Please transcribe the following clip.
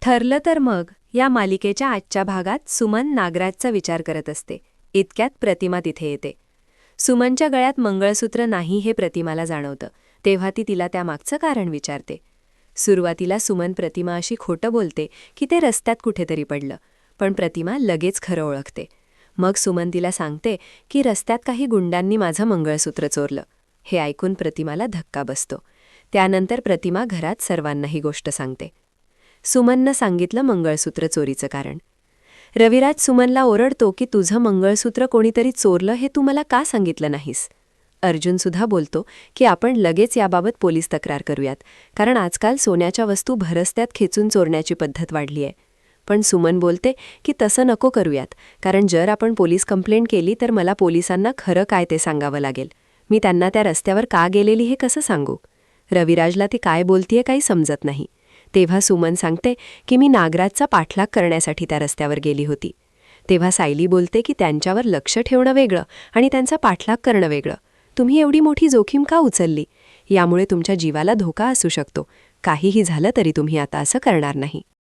ठरलं तर मग या मालिकेच्या आजच्या भागात सुमन नागराजचा विचार करत असते. इतक्यात प्रतिमा तिथे येते. सुमनच्या गळ्यात मंगळसूत्र नाही हे प्रतिमाला जाणवतं. तेव्हा ती तिला त्यामागचं कारण विचारते. सुरुवातीला सुमन प्रतिमा अशी खोटं बोलते की ते रस्त्यात कुठेतरी पडलं, पण प्रतिमा लगेच खरं ओळखते. मग सुमन तिला सांगते की रस्त्यात काही गुंडांनी माझं मंगळसूत्र चोरलं. हे ऐकून प्रतिमाला धक्का बसतो. त्यानंतर प्रतिमा घरात सर्वांना ही गोष्ट सांगते. सुमननं सांगितलं मंगळसूत्र चोरीचं कारण. रविराज सुमनला ओरडतो की तुझं मंगळसूत्र कोणीतरी चोरलं हे तू मला का सांगितलं नाहीस. अर्जुनसुद्धा बोलतो की आपण लगेच याबाबत पोलीस तक्रार करूयात, कारण आजकाल सोन्याच्या वस्तू भरस्त्यात खेचून चोरण्याची पद्धत वाढली आहे. पण सुमन बोलते की तसं नको करूयात, कारण जर आपण पोलीस कंप्लेंट केली तर मला पोलिसांना खरं काय ते सांगावं लागेल. मी त्यांना त्या रस्त्यावर का गेलेली हे कसं सांगू. रविराजला ती काय बोलतीये काही समजत नाही. तेव्हा सुमन सांगते की मी नागराजचा पाठलाग करण्यासाठी त्या रस्त्यावर गेली होती. तेव्हा सायली बोलते की त्यांच्यावर लक्ष ठेवणं वेगळं आणि त्यांचा पाठलाग करणं वेगळं. तुम्ही एवढी मोठी जोखीम का उचलली. यामुळे तुमच्या जीवाला धोका असू शकतो. काहीही झालं तरी तुम्ही आता असं करणार नाही.